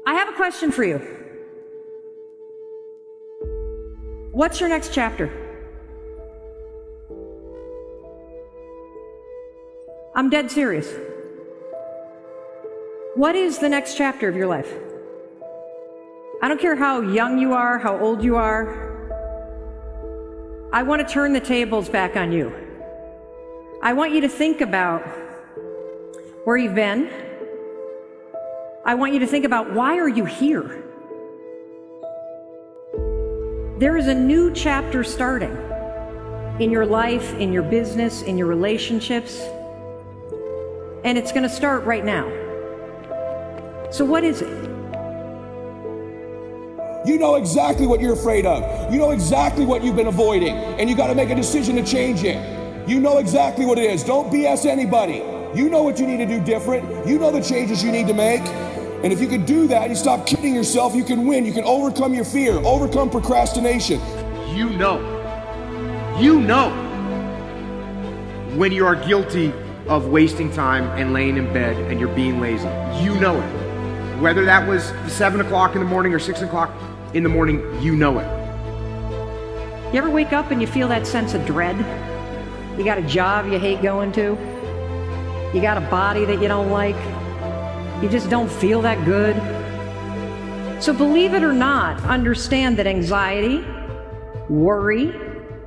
I have a question for you. What's your next chapter? I'm dead serious. What is the next chapter of your life? I don't care how young you are, how old you are. I want to turn the tables back on you. I want you to think about where you've been. I want you to think about, why are you here? There is a new chapter starting in your life, in your business, in your relationships, and it's going to start right now. So what is it? You know exactly what you're afraid of. You know exactly what you've been avoiding, and you got to make a decision to change it. You know exactly what it is. Don't BS anybody. You know what you need to do different. You know the changes you need to make. And if you can do that, you stop kidding yourself, you can win. You can overcome your fear, overcome procrastination. You know when you are guilty of wasting time and laying in bed and you're being lazy. You know it. Whether that was 7 o'clock in the morning or 6 o'clock in the morning, you know it. You ever wake up and you feel that sense of dread? You got a job you hate going to. You got a body that you don't like. You just don't feel that good. So believe it or not, understand that anxiety, worry,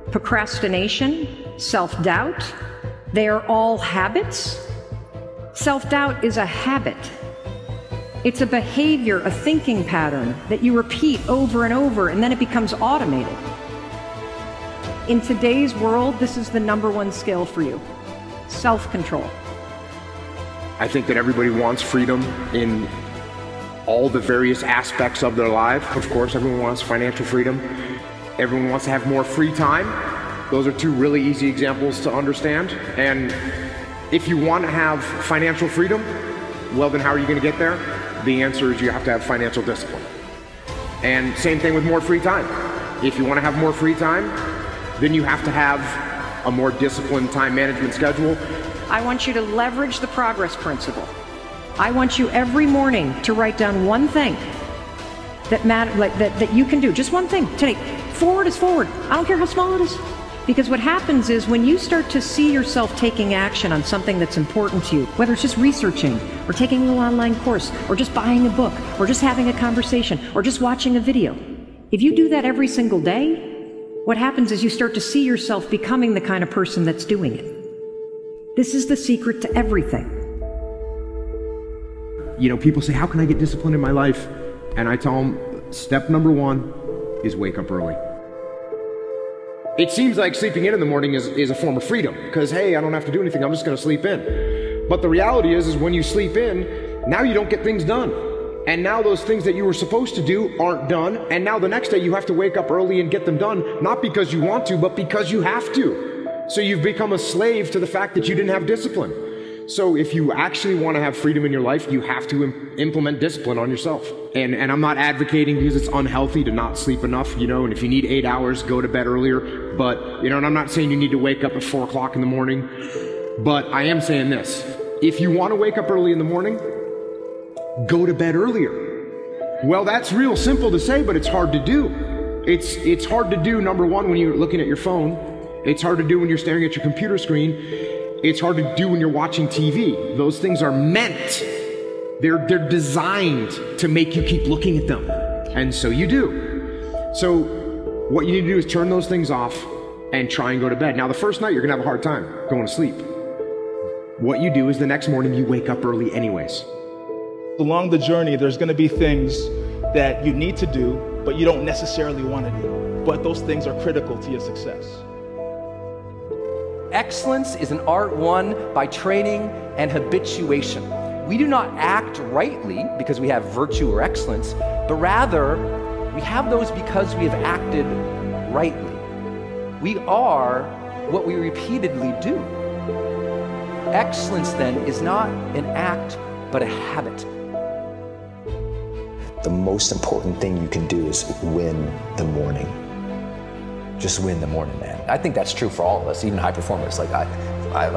procrastination, self-doubt, they are all habits. Self-doubt is a habit. It's a behavior, a thinking pattern that you repeat over and over, and then it becomes automated. In today's world, this is the #1 skill for you: self-control. I think that everybody wants freedom in all the various aspects of their life. Of course, everyone wants financial freedom. Everyone wants to have more free time. Those are two really easy examples to understand. And if you want to have financial freedom, well, then how are you going to get there? The answer is you have to have financial discipline. And same thing with more free time. If you want to have more free time, then you have to have a more disciplined time management schedule. I want you to leverage the progress principle. I want you every morning to write down one thing that you can do. Just one thing today. Forward is forward. I don't care how small it is. Because what happens is when you start to see yourself taking action on something that's important to you, whether it's just researching or taking a little online course or just buying a book or just having a conversation or just watching a video, if you do that every single day, what happens is you start to see yourself becoming the kind of person that's doing it. This is the secret to everything. You know, people say, how can I get disciplined in my life? And I tell them, step #1 is wake up early. It seems like sleeping in the morning is a form of freedom because, hey, I don't have to do anything. I'm just going to sleep in. But the reality is when you sleep in, now you don't get things done. And now those things that you were supposed to do aren't done. And now the next day you have to wake up early and get them done, not because you want to, but because you have to. So you've become a slave to the fact that you didn't have discipline. So if you actually want to have freedom in your life, you have to implement discipline on yourself. And I'm not advocating because it's unhealthy to not sleep enough, you know, and if you need 8 hours, go to bed earlier. But, you know, and I'm not saying you need to wake up at 4 o'clock in the morning, but I am saying this. If you want to wake up early in the morning, go to bed earlier. Well, that's real simple to say, but it's hard to do. It's hard to do, #1, when you're looking at your phone. It's hard to do when you're staring at your computer screen. It's hard to do when you're watching TV. Those things are meant, they're designed to make you keep looking at them. And so you do. So what you need to do is turn those things off and try and go to bed. Now the first night you're gonna have a hard time going to sleep. What you do is the next morning you wake up early anyways. Along the journey, there's gonna be things that you need to do, but you don't necessarily wanna do. But those things are critical to your success. Excellence is an art won by training and habituation. We do not act rightly because we have virtue or excellence, but rather we have those because we have acted rightly. We are what we repeatedly do. Excellence then is not an act, but a habit. The most important thing you can do is win the morning. Just win the morning, man. I think that's true for all of us, even high performers. Like I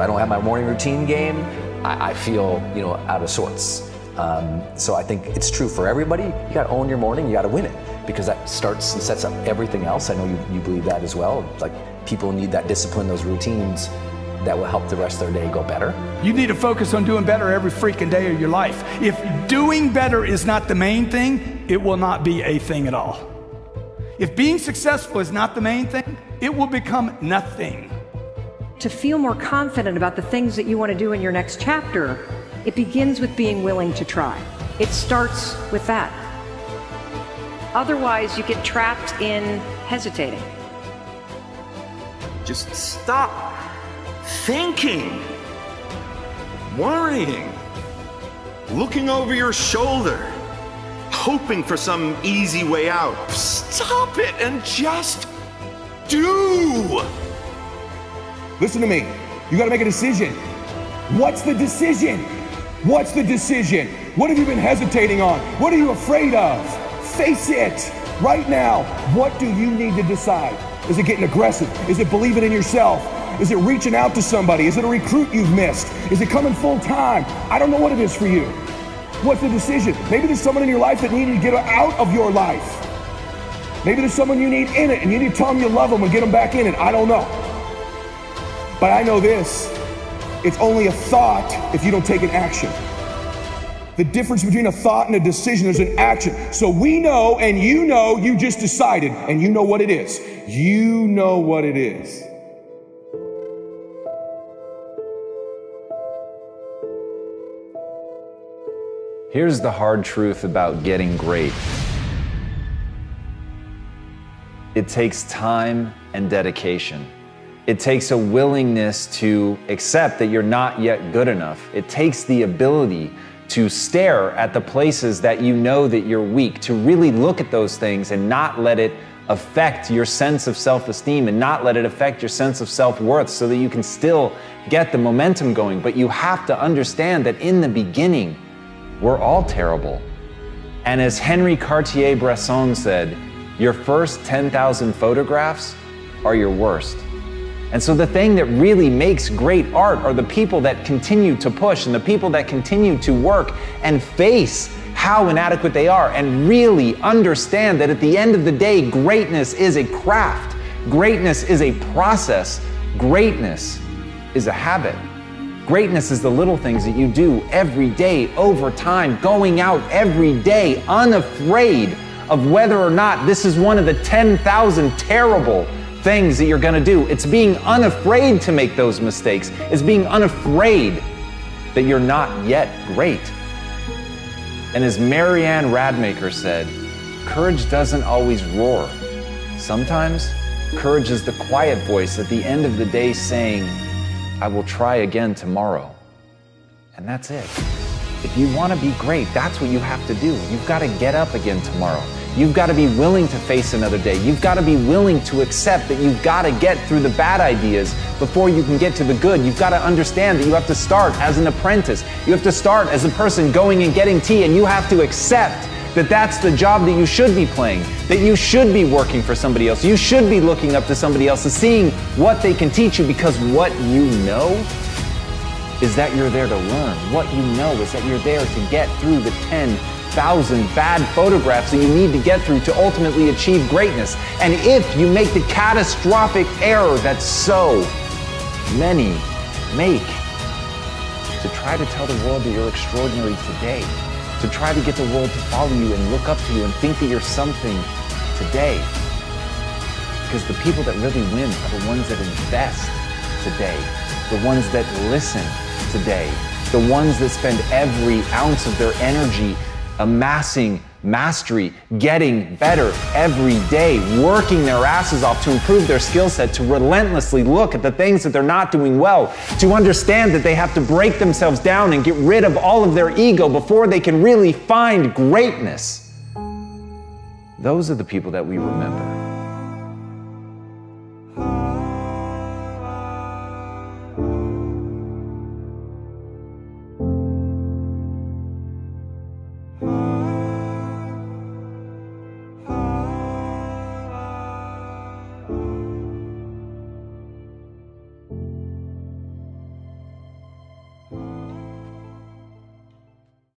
don't have my morning routine game, I feel, you know, out of sorts. So I think it's true for everybody. You got to own your morning. You got to win it, because that starts and sets up everything else. I know you believe that as well. Like, people need that discipline, those routines that will help the rest of their day go better. You need to focus on doing better every freaking day of your life. If doing better is not the main thing, it will not be a thing at all. If being successful is not the main thing, it will become nothing. To feel more confident about the things that you want to do in your next chapter, it begins with being willing to try. It starts with that. Otherwise, you get trapped in hesitating. Just stop thinking, worrying, looking over your shoulder, hoping for some easy way out. Stop it and just do. Listen to me. You got to make a decision. What's the decision? What's the decision? What have you been hesitating on? What are you afraid of? Face it right now. What do you need to decide? Is it getting aggressive? Is it believing in yourself? Is it reaching out to somebody? Is it a recruit you've missed? Is it coming full time? I don't know what it is for you. What's the decision? Maybe there's someone in your life that needed to get out of your life. Maybe there's someone you need in it and you need to tell them you love them and get them back in it. I don't know. But I know this. It's only a thought if you don't take an action. The difference between a thought and a decision is an action. So we know, and you just decided, and you know what it is. You know what it is. Here's the hard truth about getting great. It takes time and dedication. It takes a willingness to accept that you're not yet good enough. It takes the ability to stare at the places that you know that you're weak, to really look at those things and not let it affect your sense of self-esteem and not let it affect your sense of self-worth, so that you can still get the momentum going. But you have to understand that in the beginning, we're all terrible. And as Henri Cartier-Bresson said, your first 10,000 photographs are your worst. And so the thing that really makes great art are the people that continue to push and the people that continue to work and face how inadequate they are and really understand that at the end of the day, greatness is a craft. Greatness is a process. Greatness is a habit. Greatness is the little things that you do every day, over time, going out every day, unafraid of whether or not this is one of the 10,000 terrible things that you're gonna do. It's being unafraid to make those mistakes. It's being unafraid that you're not yet great. And as Marianne Radmacher said, courage doesn't always roar. Sometimes courage is the quiet voice at the end of the day saying, I will try again tomorrow. And that's it. If you want to be great, that's what you have to do. You've got to get up again tomorrow. You've got to be willing to face another day. You've got to be willing to accept that you've got to get through the bad ideas before you can get to the good. You've got to understand that you have to start as an apprentice. You have to start as a person going and getting tea, and you have to accept that that's the job that you should be playing, that you should be working for somebody else. You should be looking up to somebody else and seeing what they can teach you, because what you know is that you're there to learn. What you know is that you're there to get through the 10,000 bad photographs that you need to get through to ultimately achieve greatness. And if you make the catastrophic error that so many make, to try to tell the world that you're extraordinary today, to try to get the world to follow you and look up to you and think that you're something today. Because the people that really win are the ones that invest today, the ones that listen today, the ones that spend every ounce of their energy amassing mastery, getting better every day, working their asses off to improve their skill set, to relentlessly look at the things that they're not doing well, to understand that they have to break themselves down and get rid of all of their ego before they can really find greatness. Those are the people that we remember.